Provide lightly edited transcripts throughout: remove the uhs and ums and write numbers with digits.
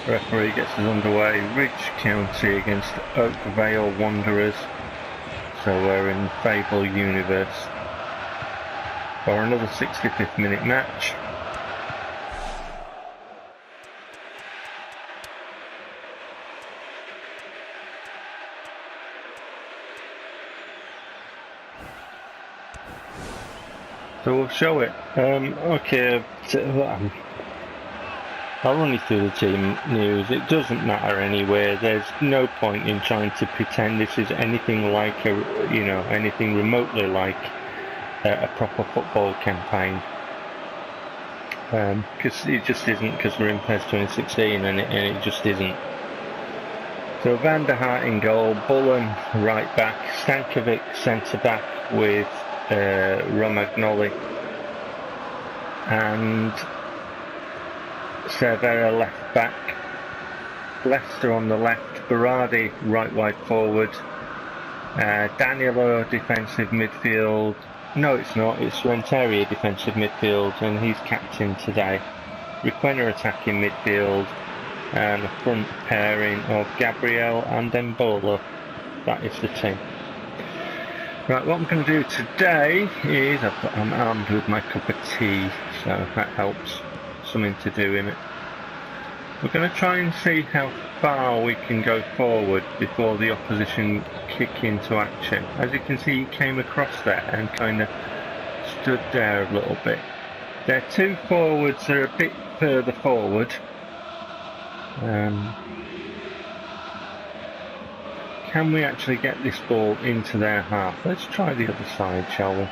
Referee gets us underway. Ridge County against Oakvale Wanderers. So we're in Fable Universe for another 65th minute match. So we'll show it. Okay, I'll run you through the team news. It doesn't matter anyway. There's no point in trying to pretend this is anything like anything remotely like a proper football campaign. Because it just isn't. Because we're in PES 2016, and it just isn't. So Van der Hart in goal, Bullen right back, Stankovic centre back with Romagnoli and Cervera left back, Leicester on the left, Berardi right wide forward, Danilo defensive midfield. No, it's not, it's Renteria defensive midfield, and he's captain today. Requena attacking midfield, and a front pairing of Gabriel and Embolo. That is the team. Right, what I'm going to do today is, I'm armed with my cup of tea, so that helps. Something to do in it. We're going to try and see how far we can go forward before the opposition kick into action. As you can see, he came across there and kind of stood there a little bit. Their two forwards are a bit further forward. Can we actually get this ball into their half? Let's try the other side, shall we?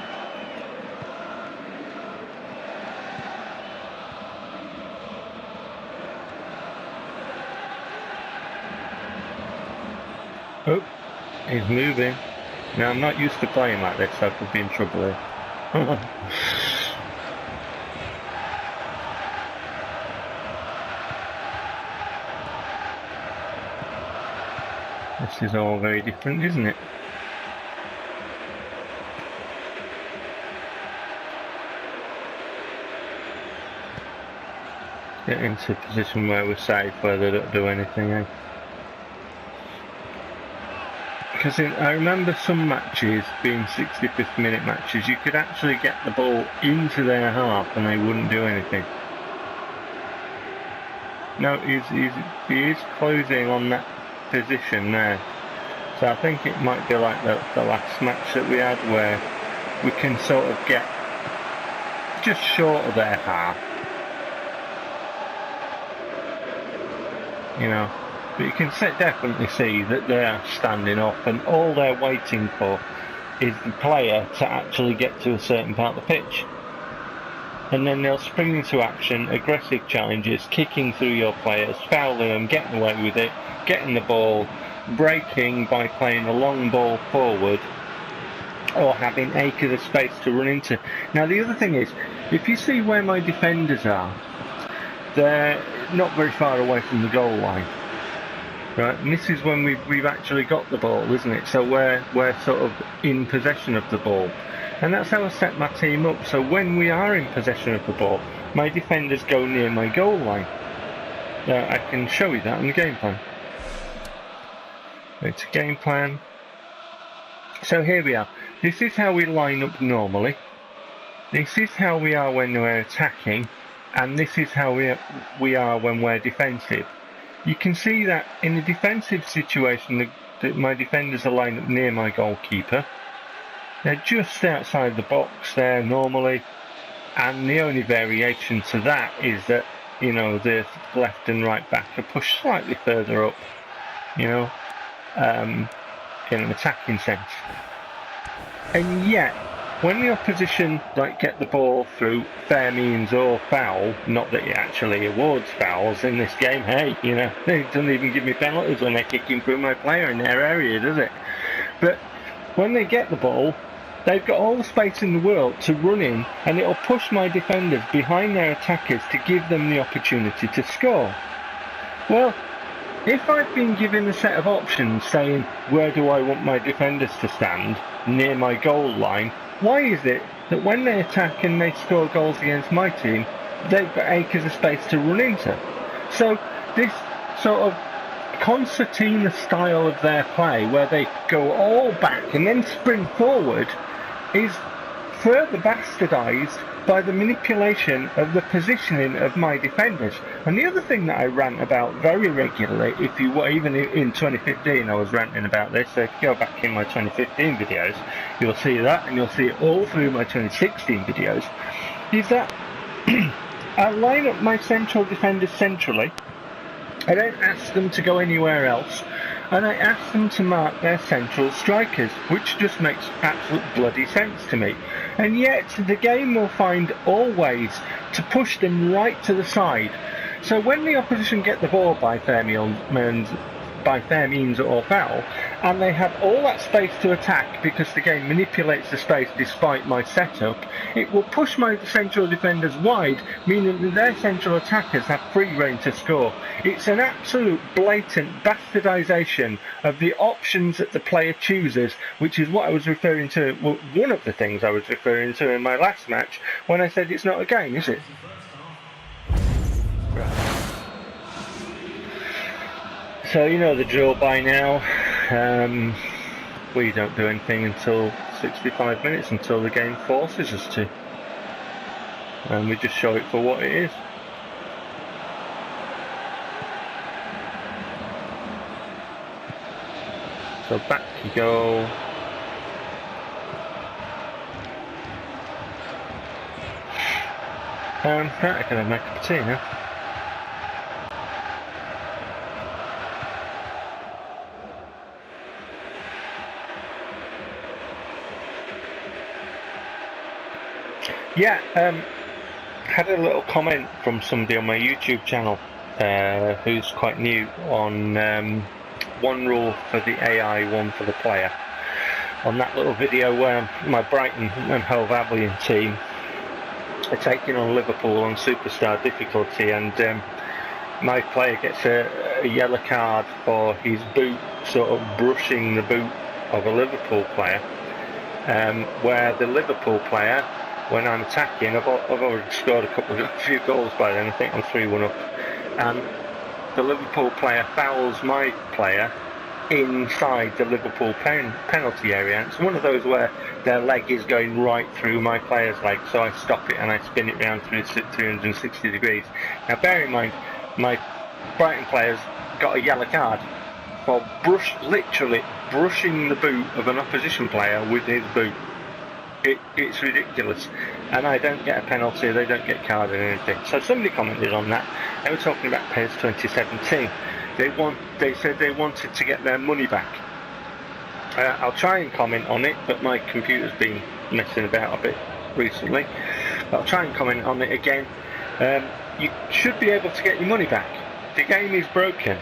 Oh, he's moving. Now, I'm not used to playing like this, so I could be in trouble here. This is all very different, isn't it? Get into a position where we're safe, where they don't do anything, eh? Because I remember some matches being 65th minute matches, you could actually get the ball into their half and they wouldn't do anything. No, he is closing on that position there. So I think it might be like the last match that we had, where we can sort of get just short of their half. You know. But you can definitely see that they are standing off, and all they're waiting for is the player to actually get to a certain part of the pitch. And then they'll spring into action, aggressive challenges, kicking through your players, fouling them, getting away with it, getting the ball, breaking by playing a long ball forward, or having acres of space to run into. Now the other thing is, if you see where my defenders are, they're not very far away from the goal line. Right, and this is when we've actually got the ball, isn't it? So we're sort of in possession of the ball. And that's how I set my team up. So when we are in possession of the ball, my defenders go near my goal line. I can show you that in the game plan. Go to game plan. So here we are. This is how we line up normally. This is how we are when we're attacking. And this is how we are when we're defensive. You can see that in a defensive situation that my defenders are lined up near my goalkeeper. They're just outside the box there normally, and the only variation to that is that, you know, the left and right back are pushed slightly further up, you know, in an attacking sense. And yet, when the opposition get the ball through fair means or foul, not that it actually awards fouls in this game, hey, you know, it doesn't even give me penalties when they're kicking through my player in their area, does it? But when they get the ball, they've got all the space in the world to run in, and it'll push my defenders behind their attackers to give them the opportunity to score. Well, if I've been given a set of options saying, where do I want my defenders to stand, near my goal line, why is it that when they attack and they score goals against my team, they've got acres of space to run into? So this sort of concertina style of their play, where they go all back and then sprint forward, is further bastardised by the manipulation of the positioning of my defenders. And the other thing that I rant about very regularly, if you were even in 2015 I was ranting about this, so if you go back in my 2015 videos you'll see that, and you'll see it all through my 2016 videos, is that I line up my central defenders centrally. I don't ask them to go anywhere else, and I ask them to mark their central strikers, which just makes absolute bloody sense to me. And yet the game will find all ways to push them right to the side. So when the opposition get the ball by fair means or foul, and they have all that space to attack because the game manipulates the space despite my setup, it will push my central defenders wide, meaning that their central attackers have free rein to score. It's an absolute blatant bastardisation of the options that the player chooses, which is what I was referring to, well, one of the things I was referring to in my last match when I said it's not a game, is it? Right. So you know the drill by now. We don't do anything until 65 minutes, until the game forces us to. And we just show it for what it is. So back you go. Right, I can have my cup of tea now. Yeah, had a little comment from somebody on my YouTube channel who's quite new on one rule for the AI, one for the player. On that little video where my Brighton and Hove Albion team are taking on Liverpool on superstar difficulty, and my player gets a yellow card for his boot sort of brushing the boot of a Liverpool player, where the Liverpool player, when I'm attacking, I've already scored a few goals by then. I think I'm 3-1 up, and the Liverpool player fouls my player inside the Liverpool penalty area. And it's one of those where their leg is going right through my player's leg, so I stop it and I spin it round through 360 degrees. Now bear in mind, my Brighton player's got a yellow card for literally brushing the boot of an opposition player with his boot. It's ridiculous, and I don't get a penalty, they don't get carded or anything. So somebody commented on that. They were talking about PES 2017. They said they wanted to get their money back. I'll try and comment on it, but my computer's been messing about a bit recently. But I'll try and comment on it again. You should be able to get your money back. The game is broken.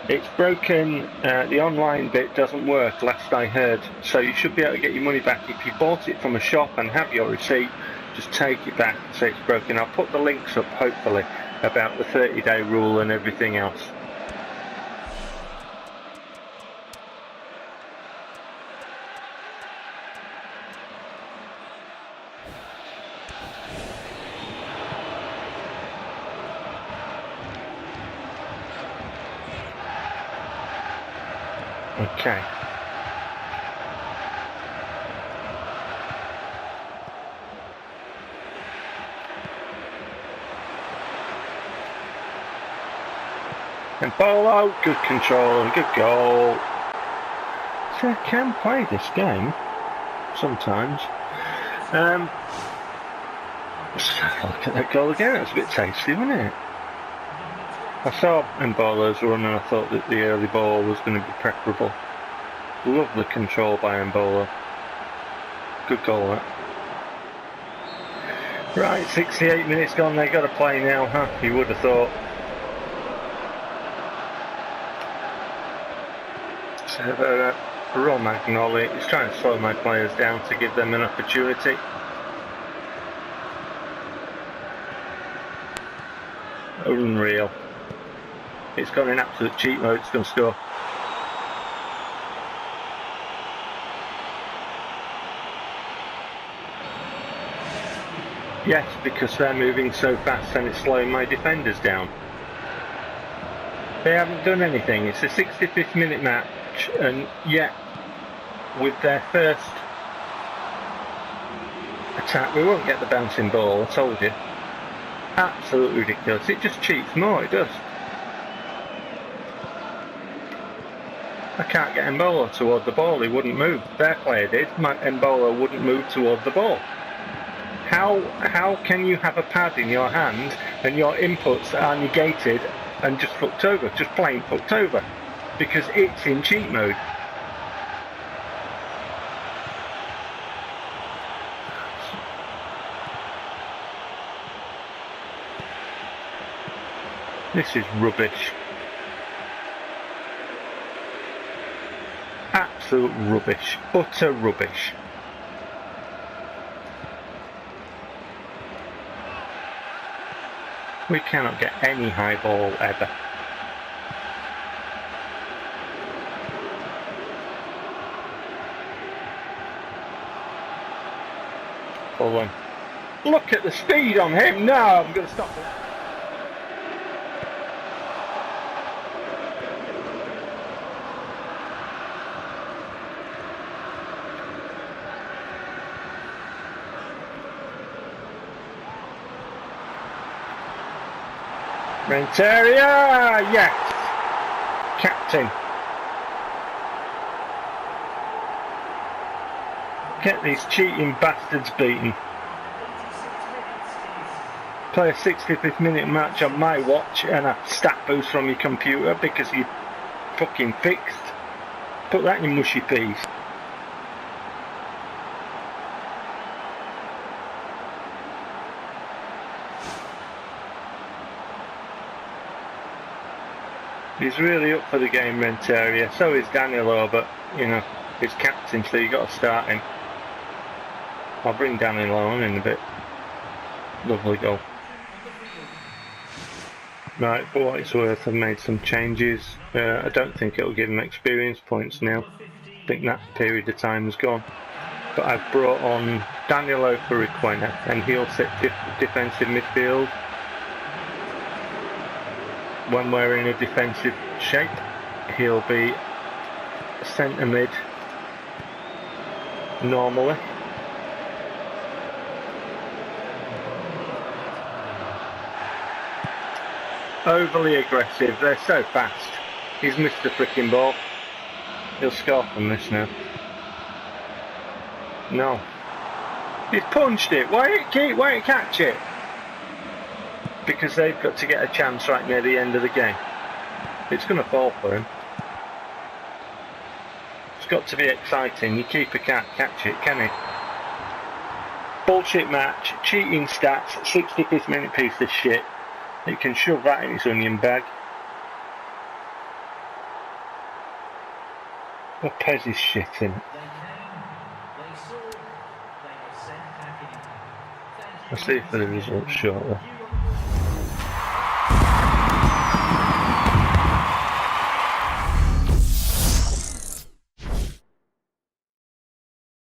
It's broken, the online bit doesn't work, last I heard, so you should be able to get your money back. If you bought it from a shop and have your receipt, just take it back and say it's broken. I'll put the links up, hopefully, about the 30-day rule and everything else. Okay. And ball out, good control and good goal. So I can play this game sometimes. Let's have a look at that goal again. That's a bit tasty, wasn't it? I saw Mbolo's run and I thought that the early ball was going to be preferable. Lovely control by Mbolo. Good goal, that. Right, 68 minutes gone, they've got to play now, huh? You would have thought. So, Romagnoli is trying to slow my players down to give them an opportunity. Unreal. It's got an absolute cheat mode, it's going to score. Yes, because they're moving so fast and it's slowing my defenders down. They haven't done anything. It's a 65th minute match, and yet with their first attack, we won't get the bouncing ball. I told you. Absolutely ridiculous. It just cheats more. It does. I can't get Mbola toward the ball. He wouldn't move. Their player did. Mbola wouldn't move toward the ball. How can you have a pad in your hand and your inputs are negated and just fucked over, just plain fucked over, because it's in cheat mode? This is rubbish. Absolute rubbish. Utter rubbish. We cannot get any high ball ever. Hold on. Look at the speed on him. No, I'm going to stop it. Renteria, yes! Captain. Get these cheating bastards beaten. Play a 65th minute match on my watch and a stat boost from your computer because you fucking fixed. Put that in mushy peas. He's really up for the game, Renteria. So is Danilo, but you know, he's captain, so you got to start him. I'll bring Danilo on in a bit. Lovely goal. Right, for what it's worth, I've made some changes. I don't think it'll give him experience points now. I think that period of time is gone. But I've brought on Danilo for Requena, and he'll sit defensive midfield. When we're in a defensive shape, he'll be centre mid normally. Overly aggressive, they're so fast. He's missed the freaking ball. He'll score from this now. No. He's punched it. Why didn't it catch it? Because they've got to get a chance right near the end of the game. It's going to fall for him. It's got to be exciting. Your keeper can't catch it, can he? Bullshit match, cheating stats, 65th minute piece of shit. He can shove that in his onion bag. The PES is shit in it. I'll see for the results shortly.